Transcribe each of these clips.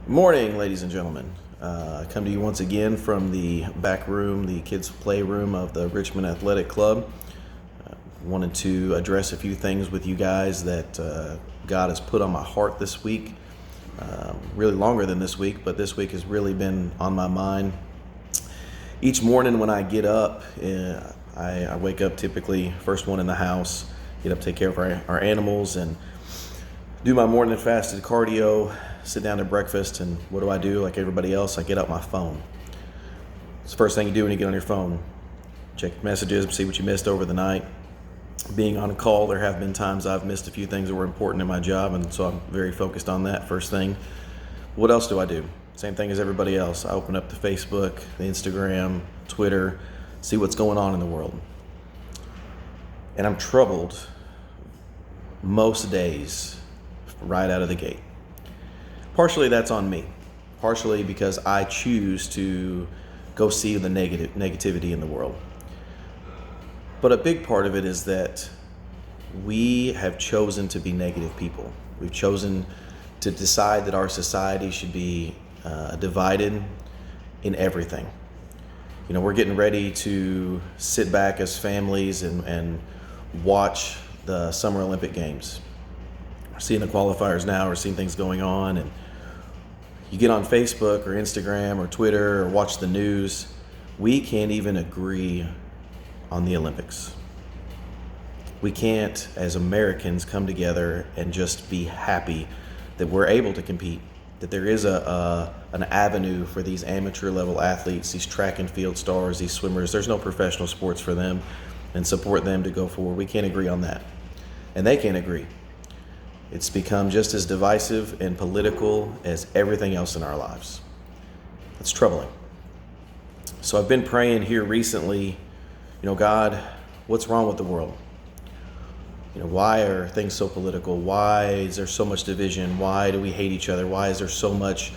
Morning, ladies and gentlemen. I come to you once again from the back room, the kids' playroom of the Richmond Athletic Club. Wanted to address a few things with you guys that God has put on my heart this week. Really longer than this week, but this week has really been on my mind. Each morning when I get up, I wake up typically first one in the house, get up, take care of our animals, and do my morning fasted cardio, sit down to breakfast, and what do? Like everybody else, I get out my phone. It's the first thing you do when you get on your phone. Check messages, see what you missed over the night. Being on call, there have been times I've missed a few things that were important in my job, and so I'm very focused on that first thing. What else do? Same thing as everybody else. I open up the Facebook, the Instagram, Twitter, see what's going on in the world. And I'm troubled most days right out of the gate. Partially that's on me. Partially because I choose to go see the negativity in the world. But a big part of it is that we have chosen to be negative people. We've chosen to decide that our society should be divided in everything. You know, we're getting ready to sit back as families and watch the Summer Olympic Games. We're seeing the qualifiers now, we're seeing things going on, and you get on Facebook or Instagram or Twitter or watch the news, we can't even agree on the Olympics. We can't, as Americans, come together and just be happy that we're able to compete, that there is an avenue for these amateur level athletes, these track and field stars, these swimmers. There's no professional sports for them, and support them to go forward. We can't agree on that, and they can't agree. It's become just as divisive and political as everything else in our lives. It's troubling. So I've been praying here recently, God, what's wrong with the world? Why are things so political? Why is there so much division? Why do we hate each other? Why is there so much,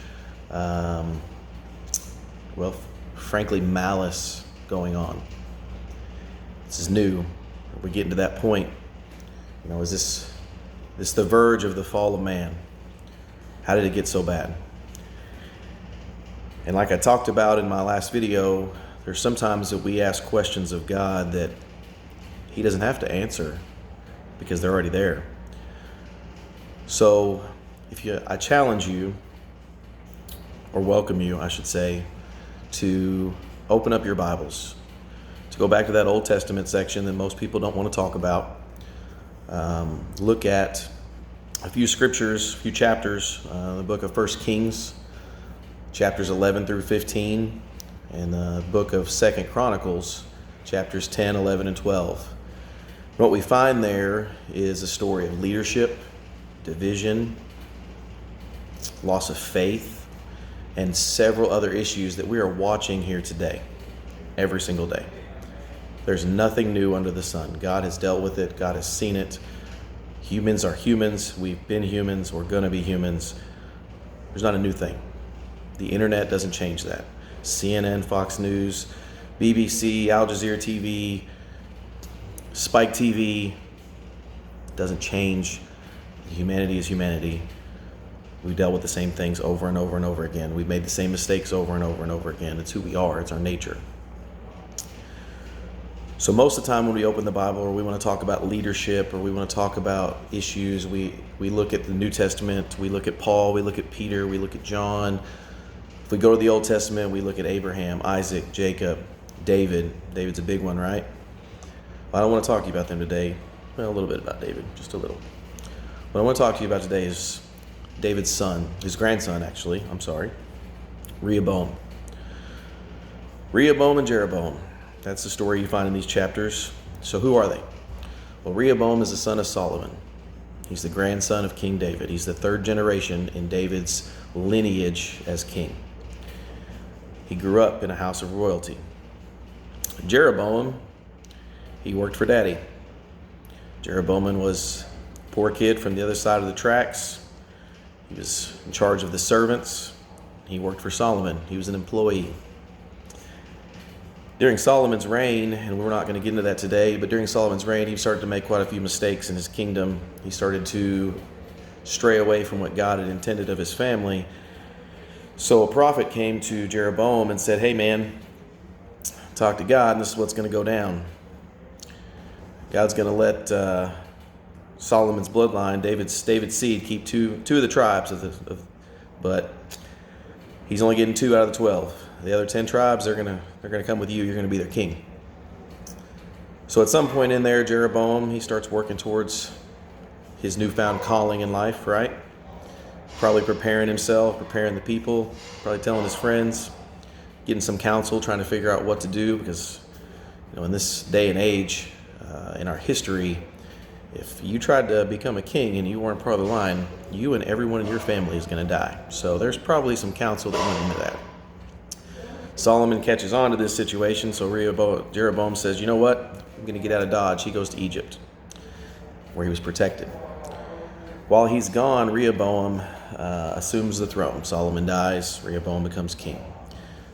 frankly, malice going on? This is new. We're getting to that point. Is this the verge of the fall of man? How did it get so bad? And like I talked about in my last video, there's sometimes that we ask questions of God that He doesn't have to answer because they're already there. So I challenge you, or welcome you, I should say, to open up your Bibles, to go back to that Old Testament section that most people don't want to talk about. Look at a few scriptures, a few chapters, the book of 1 Kings, chapters 11 through 15, and the book of 2 Chronicles, chapters 10, 11, and 12. What we find there is a story of leadership, division, loss of faith, and several other issues that we are watching here today, every single day. There's nothing new under the sun. God has dealt with it. God has seen it. Humans are humans. We've been humans. We're going to be humans. There's not a new thing. The internet doesn't change that. CNN, Fox News, BBC, Al Jazeera TV, Spike TV doesn't change. Humanity is humanity. We've dealt with the same things over and over and over again. We've made the same mistakes over and over and over again. It's who we are. It's our nature. So most of the time when we open the Bible or we want to talk about leadership or we want to talk about issues, we look at the New Testament, we look at Paul, we look at Peter, we look at John. If we go to the Old Testament, we look at Abraham, Isaac, Jacob, David. David's a big one, right? Well, I don't want to talk to you about them today. Well, a little bit about David, just a little. What I want to talk to you about today is David's son, his grandson actually, Rehoboam. Rehoboam and Jeroboam. That's the story you find in these chapters. So who are they? Well, Rehoboam is the son of Solomon. He's the grandson of King David. He's the third generation in David's lineage as king. He grew up in a house of royalty. Jeroboam, he worked for daddy. Jeroboam was a poor kid from the other side of the tracks. He was in charge of the servants. He worked for Solomon. He was an employee. During Solomon's reign, and we're not going to get into that today, but during Solomon's reign, he started to make quite a few mistakes in his kingdom. He started to stray away from what God had intended of his family. So a prophet came to Jeroboam and said, hey man, talk to God and this is what's going to go down. God's going to let Solomon's bloodline, David's seed, keep two of the tribes but he's only getting 2 out of the 12. The other 10 tribes, they're gonna come with you. You're gonna be their king. So at some point in there, Jeroboam, he starts working towards his newfound calling in life, right? Probably preparing himself, preparing the people, probably telling his friends, getting some counsel, trying to figure out what to do, because in this day and age, in our history, if you tried to become a king and you weren't part of the line, you and everyone in your family is going to die. So there's probably some counsel that went into that. Solomon catches on to this situation, so Jeroboam says, you know what? I'm going to get out of Dodge. He goes to Egypt, where he was protected. While he's gone, Rehoboam assumes the throne. Solomon dies. Rehoboam becomes king.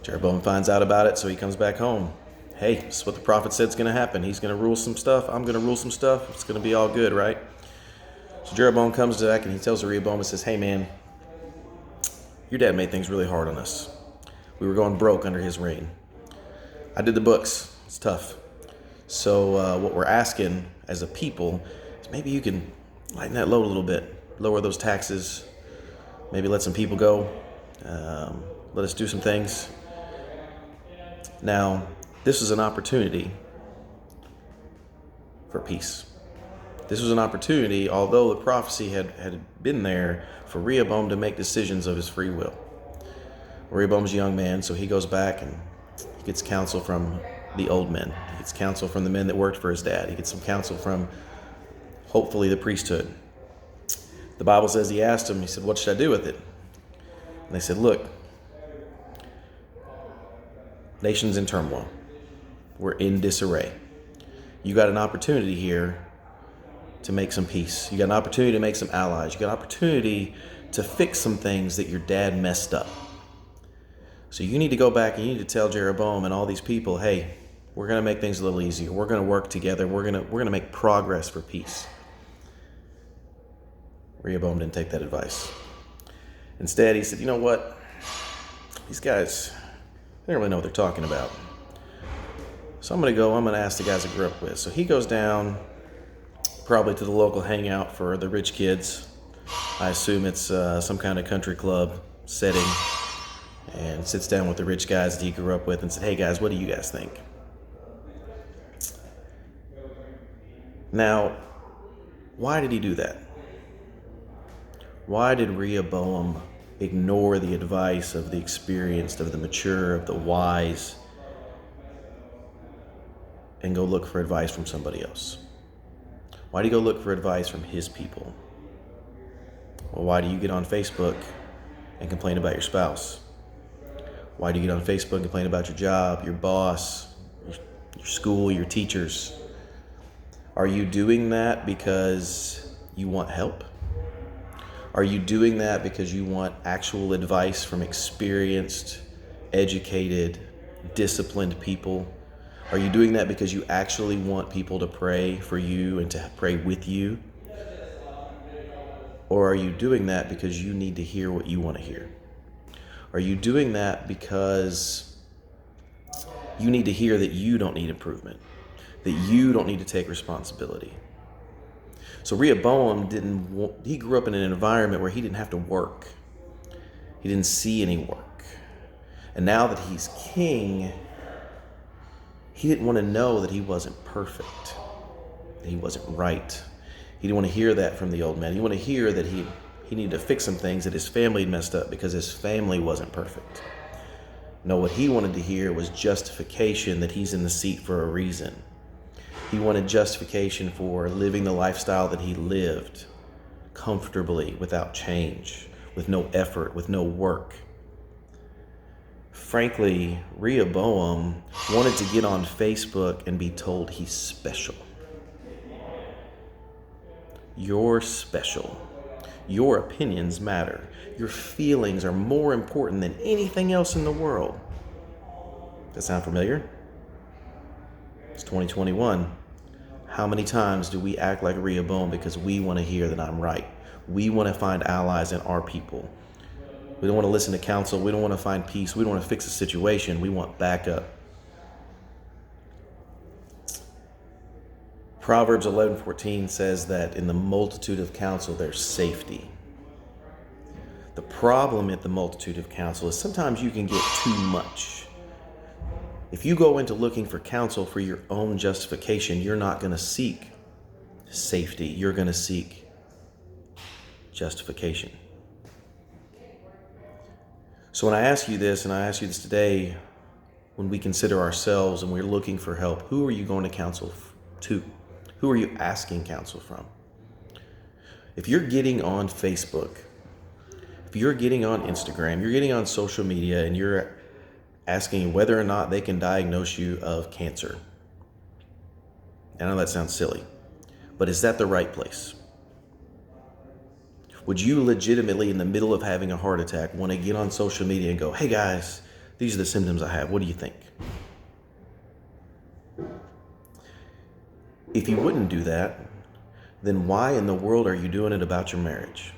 Jeroboam finds out about it, so he comes back home. Hey, this is what the prophet said is going to happen. He's going to rule some stuff. I'm going to rule some stuff. It's going to be all good, right? So Jeroboam comes back and he tells Rehoboam and says, hey man, your dad made things really hard on us. We were going broke under his reign. I did the books. It's tough. So what we're asking as a people is maybe you can lighten that load a little bit. Lower those taxes. Maybe let some people go. Let us do some things. Now, this was an opportunity for peace. This was an opportunity, although the prophecy had been there, for Rehoboam to make decisions of his free will. Rehoboam's a young man, so he goes back and he gets counsel from the old men. He gets counsel from the men that worked for his dad. He gets some counsel from, hopefully, the priesthood. The Bible says he asked him, he said, what should I do with it? And they said, look, nation's in turmoil. We're in disarray. You got an opportunity here to make some peace. You got an opportunity to make some allies. You got an opportunity to fix some things that your dad messed up. So you need to go back and you need to tell Jeroboam and all these people, hey, we're going to make things a little easier. We're going to work together. We're going to make progress for peace. Rehoboam didn't take that advice. Instead, he said, you know what? These guys, they don't really know what they're talking about. So I'm going to ask the guys I grew up with. So he goes down probably to the local hangout for the rich kids. I assume it's some kind of country club setting, and sits down with the rich guys that he grew up with and said, hey guys, what do you guys think? Now, why did he do that? Why did Rehoboam ignore the advice of the experienced, of the mature, of the wise, and go look for advice from somebody else? Why do you go look for advice from his people? Well, why do you get on Facebook and complain about your spouse? Why do you get on Facebook and complain about your job, your boss, your school, your teachers? Are you doing that because you want help? Are you doing that because you want actual advice from experienced, educated, disciplined people? Are you doing that because you actually want people to pray for you and to pray with you? Or are you doing that because you need to hear what you want to hear? Are you doing that because you need to hear that you don't need improvement, that you don't need to take responsibility? So Rehoboam he grew up in an environment where he didn't have to work. He didn't see any work. And now that he's king, he didn't want to know that he wasn't perfect, that he wasn't right. He didn't want to hear that from the old man. He wanted to hear that he needed to fix some things that his family had messed up because his family wasn't perfect. No, what he wanted to hear was justification that he's in the seat for a reason. He wanted justification for living the lifestyle that he lived comfortably, without change, with no effort, with no work. Frankly, Rehoboam wanted to get on Facebook and be told he's special. You're special. Your opinions matter. Your feelings are more important than anything else in the world. Does that sound familiar? It's 2021. How many times do we act like Rehoboam because we want to hear that I'm right? We want to find allies in our people. We don't want to listen to counsel. We don't want to find peace. We don't want to fix a situation. We want backup. Proverbs 11:14 says that in the multitude of counsel, there's safety. The problem at the multitude of counsel is sometimes you can get too much. If you go into looking for counsel for your own justification, you're not going to seek safety. You're going to seek justification. So when I ask you this, and I ask you this today, when we consider ourselves and we're looking for help, who are you going to counsel to? Who are you asking counsel from? If you're getting on Facebook, if you're getting on Instagram, you're getting on social media, and you're asking whether or not they can diagnose you of cancer. I know that sounds silly, but is that the right place? Would you legitimately, in the middle of having a heart attack, want to get on social media and go, hey guys, these are the symptoms I have. What do you think? If you wouldn't do that, then why in the world are you doing it about your marriage?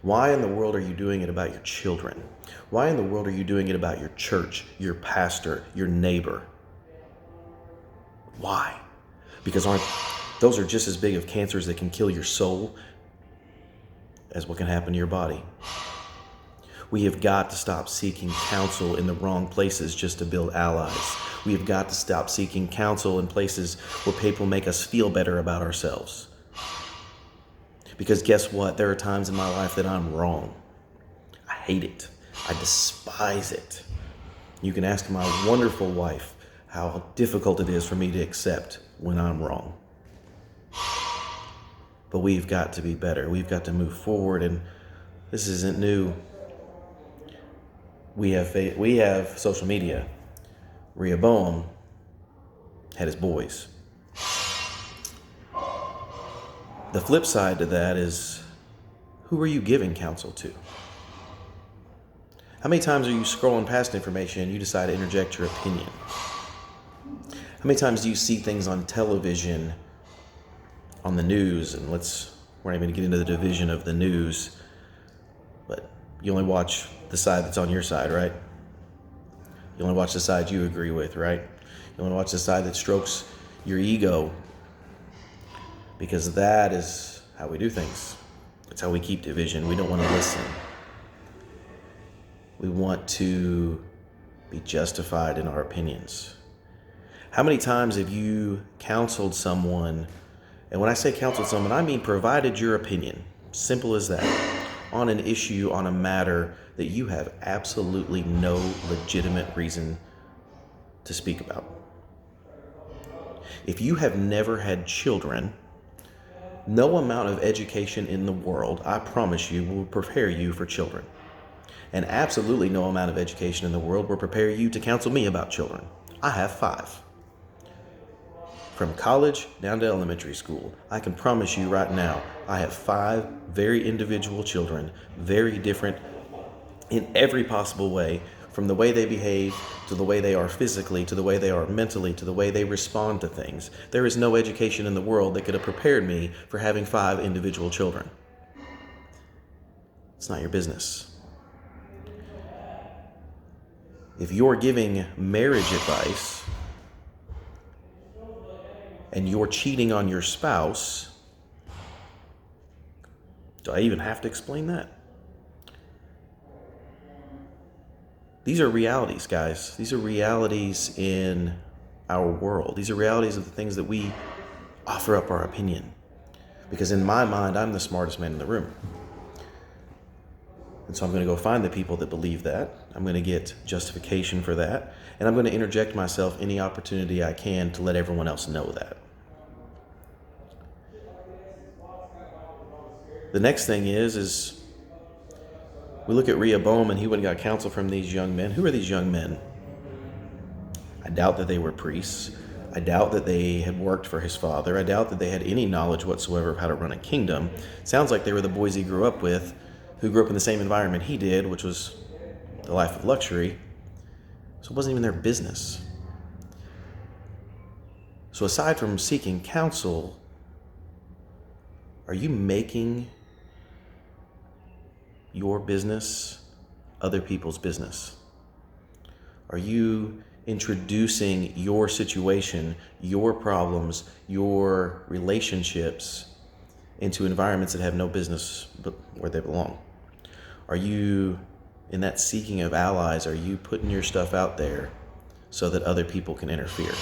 Why in the world are you doing it about your children? Why in the world are you doing it about your church, your pastor, your neighbor? Why? Because those are just as big of cancers that can kill your soul as what can happen to your body. We have got to stop seeking counsel in the wrong places just to build allies. We have got to stop seeking counsel in places where people make us feel better about ourselves. Because guess what? There are times in my life that I'm wrong. I hate it. I despise it. You can ask my wonderful wife how difficult it is for me to accept when I'm wrong. But we've got to be better. We've got to move forward, and this isn't new. We have social media. Rehoboam had his boys. The flip side to that is, who are you giving counsel to? How many times are you scrolling past information and you decide to interject your opinion? How many times do you see things on television, on the news, and we're not even going to get into the division of the news, but you only watch the side that's on your side, right? You only watch the side you agree with, right? You only watch the side that strokes your ego, because that is how we do things. It's how we keep division. We don't want to listen. We want to be justified in our opinions. How many times have you counseled someone, and when I say counseled someone, I mean provided your opinion, simple as that, on an issue, on a matter that you have absolutely no legitimate reason to speak about? If you have never had children, no amount of education in the world, I promise you, will prepare you for children. And absolutely no amount of education in the world will prepare you to counsel me about children. I have 5. From college down to elementary school, I can promise you right now, I have 5 very individual children, very different in every possible way, from the way they behave, to the way they are physically, to the way they are mentally, to the way they respond to things. There is no education in the world that could have prepared me for having 5 individual children. It's not your business. If you're giving marriage advice and you're cheating on your spouse, do I even have to explain that? These are realities, guys. These are realities in our world. These are realities of the things that we offer up our opinion. Because in my mind, I'm the smartest man in the room. And so I'm going to go find the people that believe that. I'm going to get justification for that. And I'm going to interject myself any opportunity I can to let everyone else know that. The next thing is we look at Rehoboam, and he went and got counsel from these young men. Who are these young men? I doubt that they were priests. I doubt that they had worked for his father. I doubt that they had any knowledge whatsoever of how to run a kingdom. It sounds like they were the boys he grew up with, who grew up in the same environment he did, which was the life of luxury. So it wasn't even their business. So aside from seeking counsel, are you making your business other people's business? Are you introducing your situation, your problems, your relationships into environments that have no business but where they belong? Are you, in that seeking of allies, are you putting your stuff out there so that other people can interfere?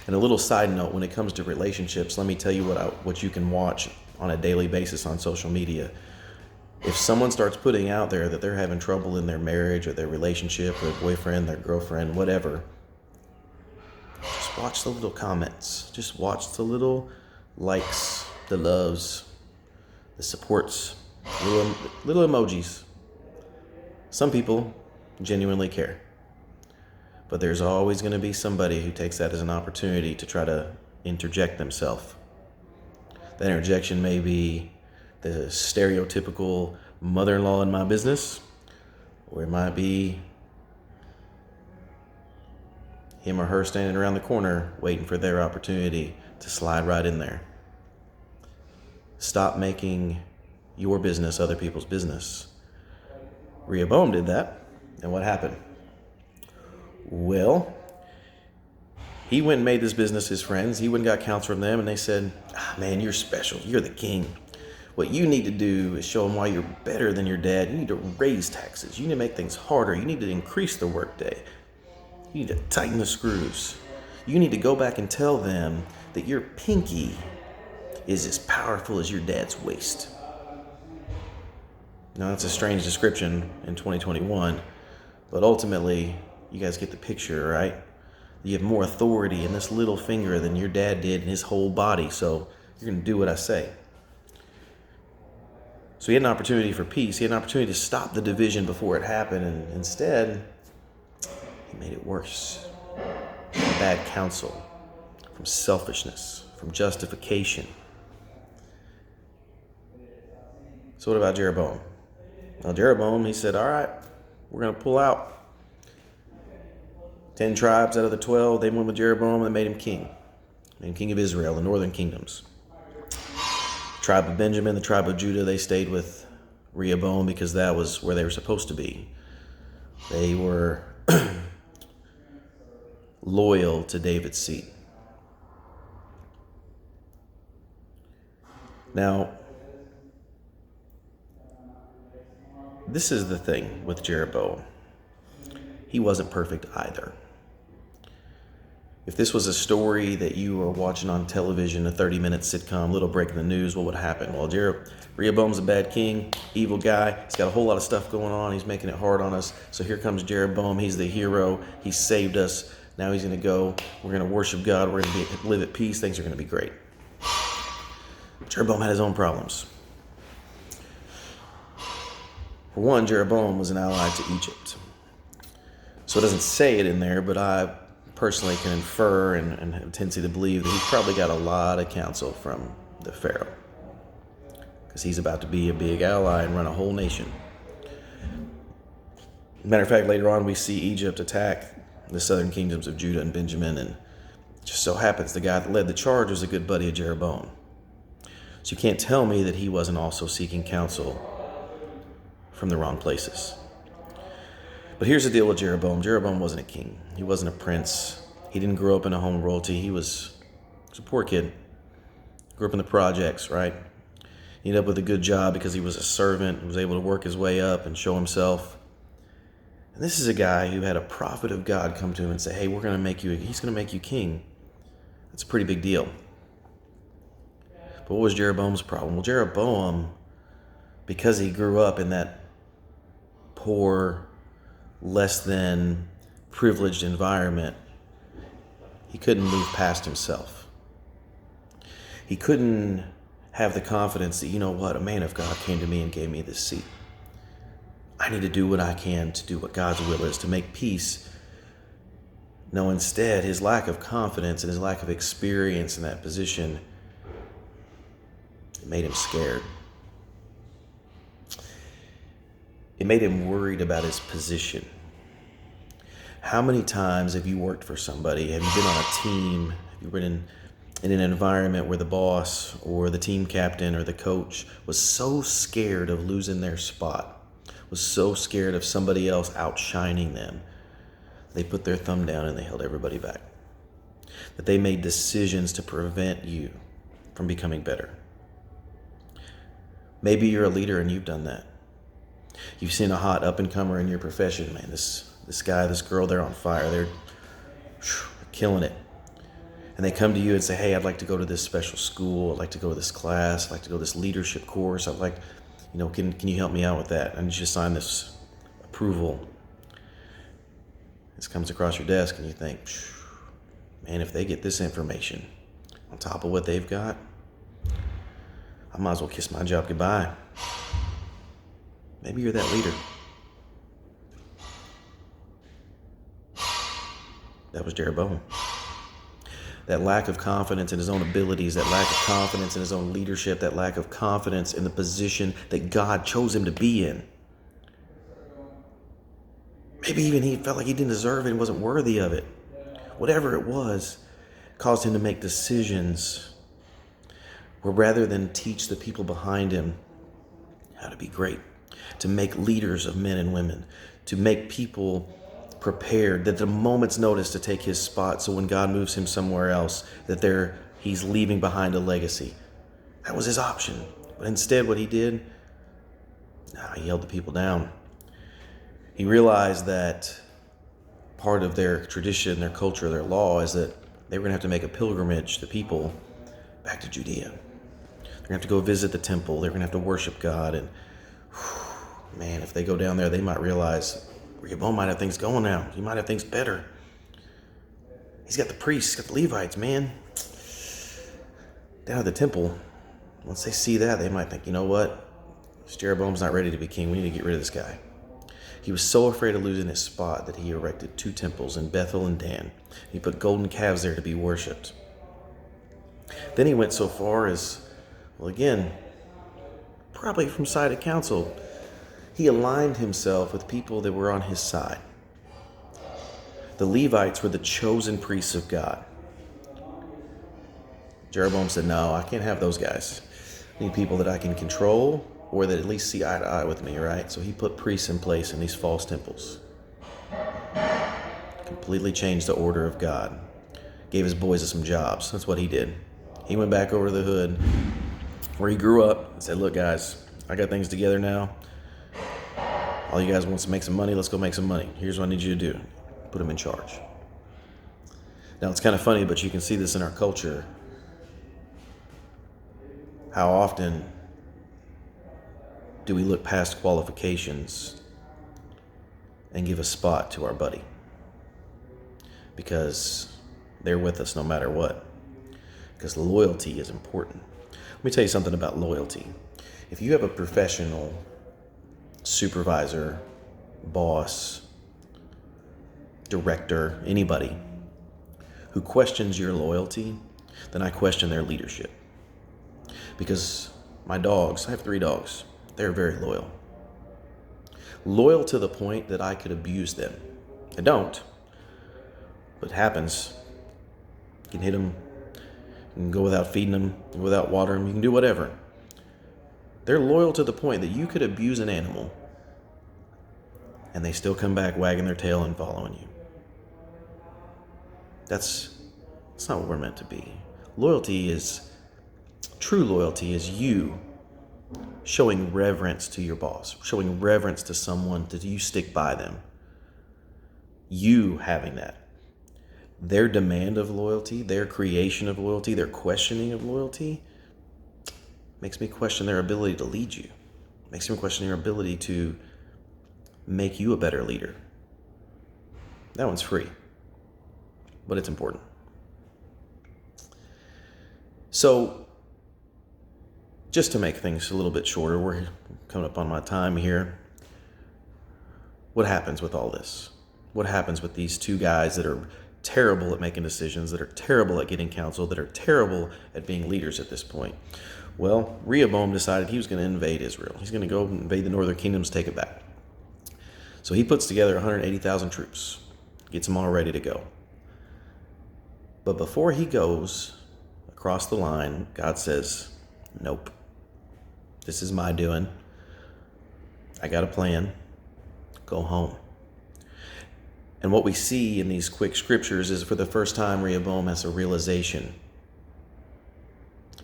And a little side note, when it comes to relationships, let me tell you what you can watch on a daily basis on social media. If someone starts putting out there that they're having trouble in their marriage or their relationship, their boyfriend, their girlfriend, whatever, just watch the little comments. Just watch the little likes, the loves, the supports, little emojis. Some people genuinely care. But there's always going to be somebody who takes that as an opportunity to try to interject themselves. That interjection may be the stereotypical mother-in-law in my business, or it might be him or her standing around the corner waiting for their opportunity to slide right in there. Stop making your business other people's business. Rehoboam did that, and what happened? Well, he went and made this business his friends. He went and got counsel from them, and they said, man, you're special. You're the king. What you need to do is show them why you're better than your dad. You need to raise taxes. You need to make things harder. You need to increase the workday. You need to tighten the screws. You need to go back and tell them that your pinky is as powerful as your dad's waist. Now, that's a strange description in 2021, but ultimately, you guys get the picture, right? You have more authority in this little finger than your dad did in his whole body, so you're going to do what I say. So he had an opportunity for peace. He had an opportunity to stop the division before it happened, and instead, he made it worse. From bad counsel, from selfishness, from justification. So what about Jeroboam? Well, Jeroboam, he said, all right, we're going to pull out. 10 tribes out of the 12, they went with Jeroboam and made him king. Made him king of Israel, the northern kingdoms. The tribe of Benjamin, the tribe of Judah, they stayed with Rehoboam because that was where they were supposed to be. They were loyal to David's seat. Now, this is the thing with Jeroboam. He wasn't perfect either. If this was a story that you were watching on television, a 30-minute sitcom, little break in the news, what would happen? Well, Rehoboam's a bad king, evil guy. He's got a whole lot of stuff going on. He's making it hard on us. So here comes Jeroboam. He's the hero. He saved us. Now he's going to go. We're going to worship God. We're going to live at peace. Things are going to be great. Jeroboam had his own problems. For one, Jeroboam was an ally to Egypt. So it doesn't say it in there, but I personally can infer and have a tendency to believe that he probably got a lot of counsel from the Pharaoh, because he's about to be a big ally and run a whole nation. Matter of fact, later on we see Egypt attack the southern kingdoms of Judah and Benjamin, and it just so happens the guy that led the charge was a good buddy of Jeroboam. So you can't tell me that he wasn't also seeking counsel from the wrong places. But here's the deal with Jeroboam. Jeroboam wasn't a king. He wasn't a prince. He didn't grow up in a home royalty. He was a poor kid. Grew up in the projects, right? He ended up with a good job because he was a servant. He was able to work his way up and show himself. And this is a guy who had a prophet of God come to him and say, hey, he's going to make you king. That's a pretty big deal. But what was Jeroboam's problem? Well, Jeroboam, because he grew up in that poor, less than privileged environment, he couldn't move past himself. He couldn't have the confidence that, you know what, a man of God came to me and gave me this seat. I need to do what I can to do what God's will is, to make peace. No, instead, his lack of confidence and his lack of experience in that position made him scared. It made him worried about his position. How many times have you worked for somebody? Have you been on a team? Have you been in an environment where the boss or the team captain or the coach was so scared of losing their spot, was so scared of somebody else outshining them, they put their thumb down and they held everybody back. That they made decisions to prevent you from becoming better. Maybe you're a leader and you've done that. You've seen a hot up-and-comer in your profession. Man, this guy, this girl, they're on fire. They're killing it. And they come to you and say, hey, I'd like to go to this special school. I'd like to go to this class. I'd like to go to this leadership course. I'd like, can you help me out with that? I need you to sign this approval. This comes across your desk and you think, man, if they get this information on top of what they've got, I might as well kiss my job goodbye. Maybe you're that leader. That was Jeroboam. That lack of confidence in his own abilities, that lack of confidence in his own leadership, that lack of confidence in the position that God chose him to be in. Maybe even he felt like he didn't deserve it and wasn't worthy of it. Whatever it was, caused him to make decisions where rather than teach the people behind him how to be great, to make leaders of men and women, to make people prepared, that at a moment's notice to take his spot, so when God moves him somewhere else, that he's leaving behind a legacy. That was his option. But instead what he did, he held the people down. He realized that part of their tradition, their culture, their law is that they were going to have to make a pilgrimage, the people, back to Judea. They're going to have to go visit the temple. They're going to have to worship God. And man, if they go down there, they might realize Rehoboam might have things going now. He might have things better. He's got the priests, he's got the Levites, man. Down at the temple, once they see that, they might think, you know what? This Jeroboam's not ready to be king. We need to get rid of this guy. He was so afraid of losing his spot that he erected 2 temples in Bethel and Dan. He put golden calves there to be worshipped. Then he went so far as, well, again, probably from side of counsel, he aligned himself with people that were on his side. The Levites were the chosen priests of God. Jeroboam said, no, I can't have those guys. I need people that I can control or that at least see eye to eye with me, right? So he put priests in place in these false temples. Completely changed the order of God. Gave his boys some jobs. That's what he did. He went back over to the hood where he grew up and said, look, guys, I got things together now. All you guys want to make some money, let's go make some money. Here's what I need you to do. Put him in charge. Now, it's kind of funny, but you can see this in our culture. How often do we look past qualifications and give a spot to our buddy? Because they're with us no matter what. Because loyalty is important. Let me tell you something about loyalty. If you have a professional supervisor, boss, director, anybody who questions your loyalty, then I question their leadership. Because my dogs, I have 3 dogs, they're very loyal. Loyal to the point that I could abuse them. I don't, but it happens. You can hit them, you can go without feeding them, without watering them, you can do whatever. They're loyal to the point that you could abuse an animal and they still come back wagging their tail and following you. That's not what we're meant to be. True loyalty is you showing reverence to your boss, showing reverence to someone that you stick by them. You having that. Their demand of loyalty, their creation of loyalty, their questioning of loyalty makes me question their ability to lead you. Makes me question your ability to make you a better leader. That one's free, but it's important. So, just to make things a little bit shorter, we're coming up on my time here. What happens with all this? What happens with these 2 guys that are terrible at making decisions, that are terrible at getting counsel, that are terrible at being leaders at this point? Well, Rehoboam decided he was going to invade Israel. He's going to go invade the northern kingdoms, take it back. So he puts together 180,000 troops, gets them all ready to go. But before he goes across the line, God says, nope, this is my doing. I got a plan. Go home. And what we see in these quick scriptures is for the first time, Rehoboam has a realization.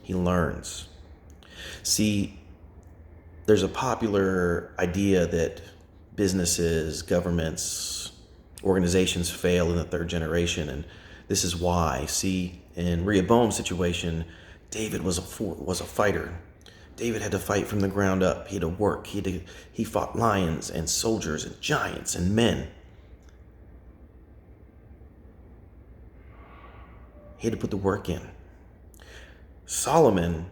He learns. See, there's a popular idea that businesses, governments, organizations fail in the third generation, and this is why. See, in Rehoboam's situation, David was a fighter. David had to fight from the ground up. He had to work. He fought lions and soldiers and giants and men. He had to put the work in. Solomon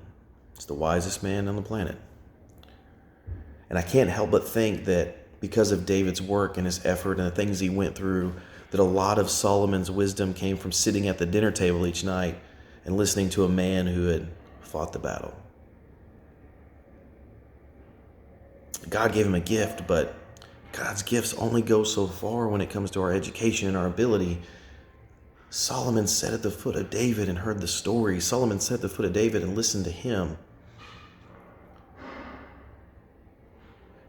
is the wisest man on the planet. And I can't help but think that because of David's work and his effort and the things he went through, that a lot of Solomon's wisdom came from sitting at the dinner table each night and listening to a man who had fought the battle. God gave him a gift, but God's gifts only go so far when it comes to our education and our ability. Solomon sat at the foot of David and heard the story. Solomon sat at the foot of David and listened to him.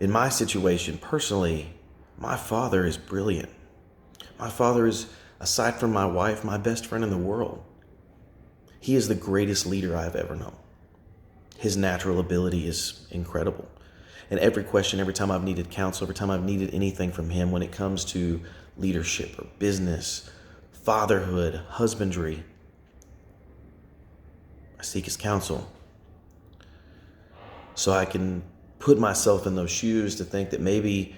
In my situation, personally, my father is brilliant. My father is, aside from my wife, my best friend in the world. He is the greatest leader I've ever known. His natural ability is incredible. And every question, every time I've needed counsel, every time I've needed anything from him when it comes to leadership or business, fatherhood, husbandry, I seek his counsel. So I can put myself in those shoes to think that maybe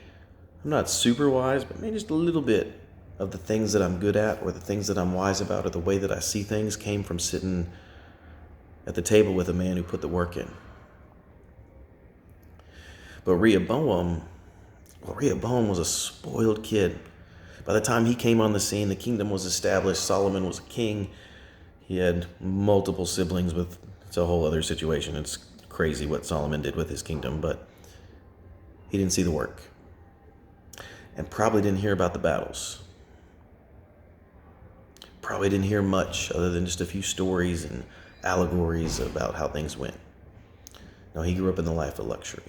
I'm not super wise, but maybe just a little bit of the things that I'm good at or the things that I'm wise about or the way that I see things came from sitting at the table with a man who put the work in. But Rehoboam was a spoiled kid. By the time he came on the scene, the kingdom was established. Solomon was a king. He had multiple siblings it's a whole other situation. It's crazy what Solomon did with his kingdom, but he didn't see the work and probably didn't hear about the battles. Probably didn't hear much other than just a few stories and allegories about how things went. No, he grew up in the life of luxury.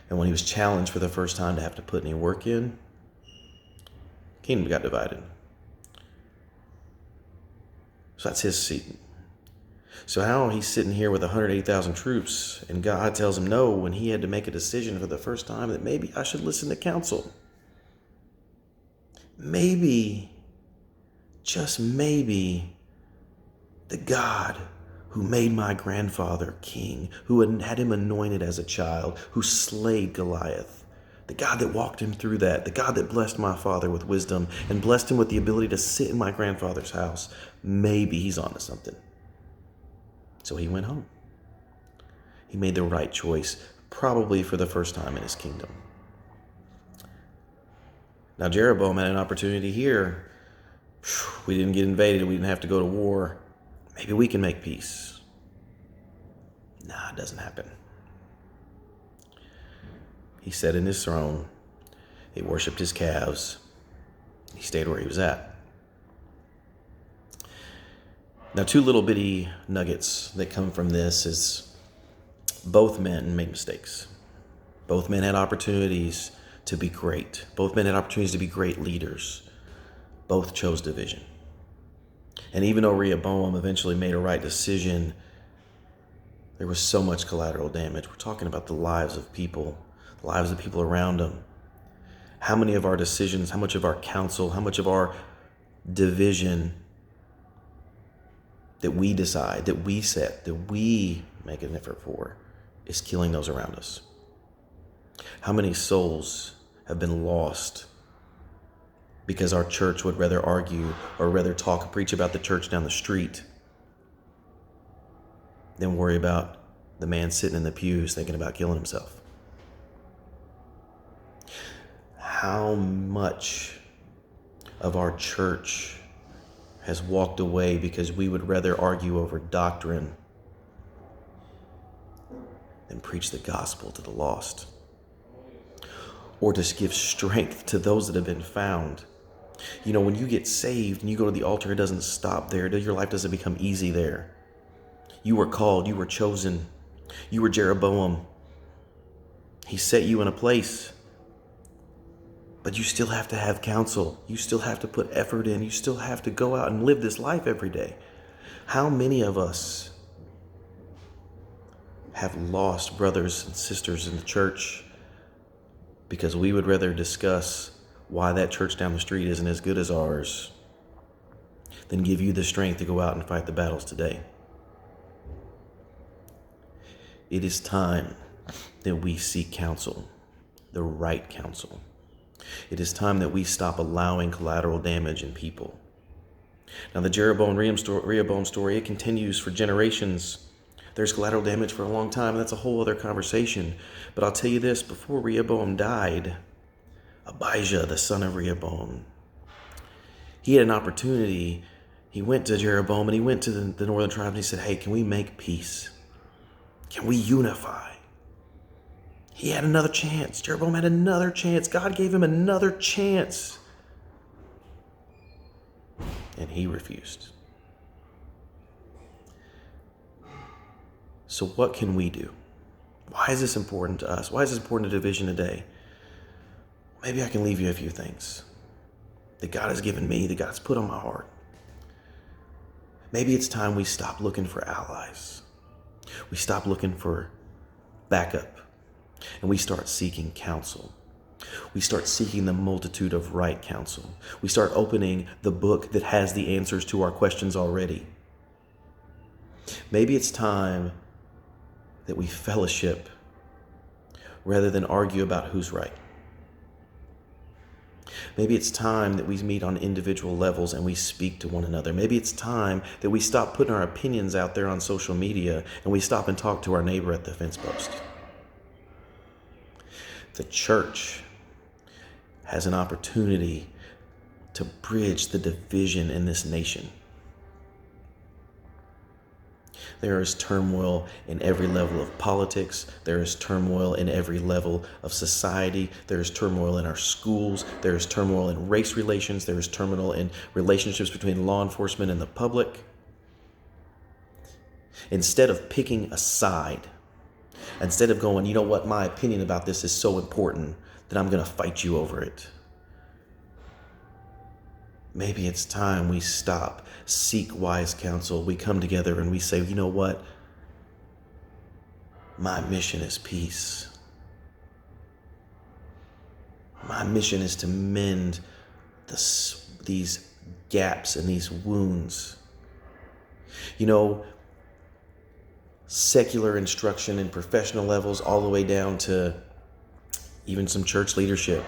And when he was challenged for the first time to have to put any work in, the kingdom got divided. So that's his seat. So how he's sitting here with 180,000 troops and God tells him no when he had to make a decision for the first time that maybe I should listen to counsel. Maybe, just maybe, the God who made my grandfather king, who had him anointed as a child, who slayed Goliath, the God that walked him through that, the God that blessed my father with wisdom and blessed him with the ability to sit in my grandfather's house, maybe he's onto something. So he went home. He made the right choice, probably for the first time in his kingdom. Now Jeroboam had an opportunity here. We didn't get invaded. We didn't have to go to war. Maybe we can make peace. Nah, it doesn't happen. He sat in his throne. He worshiped his calves. He stayed where he was at. Now, two little bitty nuggets that come from this is both men made mistakes. Both men had opportunities to be great. Both men had opportunities to be great leaders. Both chose division. And even though Rehoboam eventually made a right decision, there was so much collateral damage. We're talking about the lives of people around him. How many of our decisions, how much of our counsel, how much of our division that we decide, that we set, that we make an effort for is killing those around us? How many souls have been lost because our church would rather argue or rather talk and preach about the church down the street than worry about the man sitting in the pews thinking about killing himself? How much of our church has walked away because we would rather argue over doctrine than preach the gospel to the lost, or to give strength to those that have been found? You know, when you get saved and you go to the altar, it doesn't stop there. Your life doesn't become easy there. You were called, you were chosen, you were Jeroboam. He set you in a place, but you still have to have counsel. You still have to put effort in. You still have to go out and live this life every day. How many of us have lost brothers and sisters in the church because we would rather discuss why that church down the street isn't as good as ours than give you the strength to go out and fight the battles today? It is time that we seek counsel, the right counsel. It is time that we stop allowing collateral damage in people. Now, the Jeroboam story, it continues for generations. There's collateral damage for a long time, and that's a whole other conversation. But I'll tell you this, before Rehoboam died, Abijah, the son of Rehoboam, he had an opportunity. He went to Jeroboam and he went to the northern tribes and he said, hey, can we make peace? Can we unify? He had another chance. Jeroboam had another chance. God gave him another chance. And he refused. So what can we do? Why is this important to us? Why is this important to Division today? Maybe I can leave you a few things that God has given me, that God's put on my heart. Maybe it's time we stop looking for allies. We stop looking for backup, and we start seeking counsel. We start seeking the multitude of right counsel. We start opening the book that has the answers to our questions already. Maybe it's time that we fellowship rather than argue about who's right. Maybe it's time that we meet on individual levels and we speak to one another. Maybe it's time that we stop putting our opinions out there on social media and we stop and talk to our neighbor at the fence post. The church has an opportunity to bridge the division in this nation. There is turmoil in every level of politics. There is turmoil in every level of society. There is turmoil in our schools. There is turmoil in race relations. There is turmoil in relationships between law enforcement and the public. Instead of picking a side, instead of going, you know what, my opinion about this is so important that I'm going to fight you over it. Maybe it's time we stop, seek wise counsel. We come together and we say, you know what? My mission is peace. My mission is to mend these gaps and these wounds. You know, secular instruction in professional levels all the way down to even some church leadership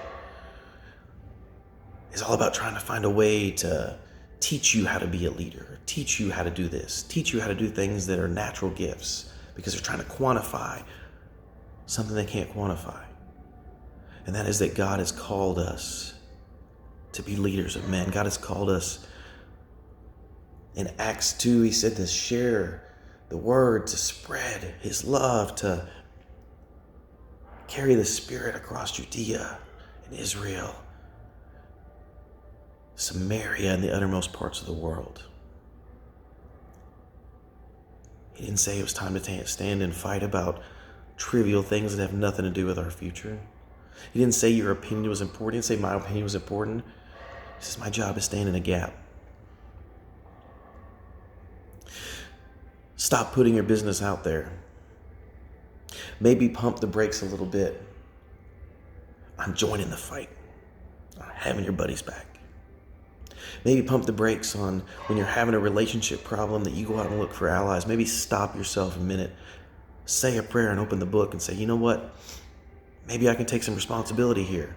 is all about trying to find a way to teach you how to be a leader, teach you how to do this, teach you how to do things that are natural gifts, because they're trying to quantify something they can't quantify. And that is that God has called us to be leaders of men. God has called us in Acts 2, he said to share the word, to spread his love, to carry the Spirit across Judea and Israel, Samaria, and the uttermost parts of the world. He didn't say it was time to stand and fight about trivial things that have nothing to do with our future. He didn't say your opinion was important. He didn't say my opinion was important. He says my job is stand in a gap. Stop putting your business out there. Maybe pump the brakes a little bit. I'm joining the fight. I'm having your buddies back. Maybe pump the brakes on when you're having a relationship problem that you go out and look for allies. Maybe stop yourself a minute, say a prayer and open the book and say, you know what? Maybe I can take some responsibility here.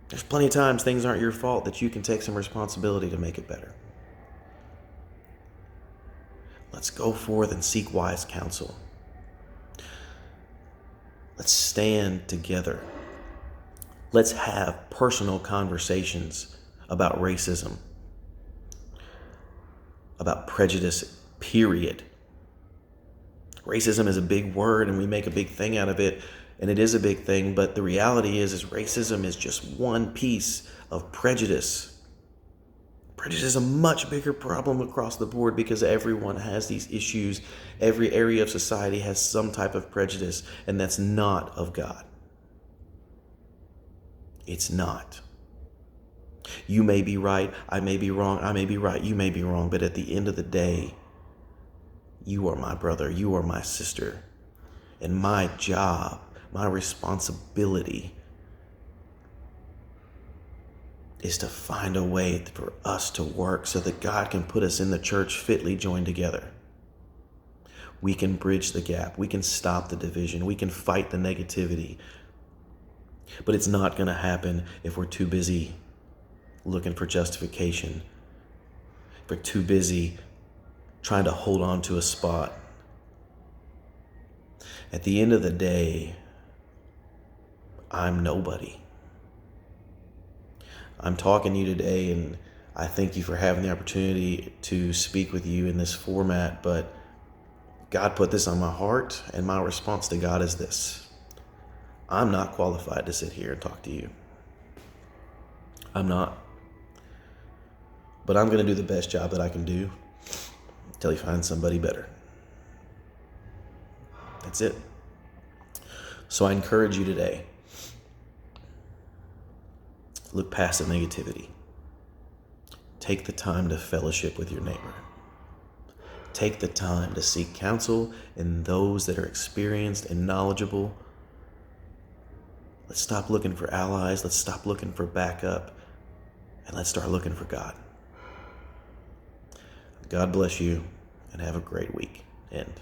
There's plenty of times things aren't your fault that you can take some responsibility to make it better. Let's go forth and seek wise counsel. Let's stand together. Let's have personal conversations about racism, about prejudice, period. Racism is a big word and we make a big thing out of it, and it is a big thing, but the reality is racism is just one piece of prejudice. Prejudice is a much bigger problem across the board because everyone has these issues. Every area of society has some type of prejudice, and that's not of God. It's not. You may be right, I may be wrong, I may be right, you may be wrong, but at the end of the day, you are my brother, you are my sister, and my job, my responsibility is to find a way for us to work so that God can put us in the church fitly joined together. We can bridge the gap. We can stop the division. We can fight the negativity. But it's not going to happen if we're too busy looking for justification. If we're too busy trying to hold on to a spot. At the end of the day, I'm nobody. I'm talking to you today, and I thank you for having the opportunity to speak with you in this format, but God put this on my heart, and my response to God is this. I'm not qualified to sit here and talk to you. I'm not. But I'm going to do the best job that I can do until you find somebody better. That's it. So I encourage you today, look past the negativity. Take the time to fellowship with your neighbor. Take the time to seek counsel in those that are experienced and knowledgeable. Let's stop looking for allies. Let's stop looking for backup. And let's start looking for God. God bless you and have a great week. End.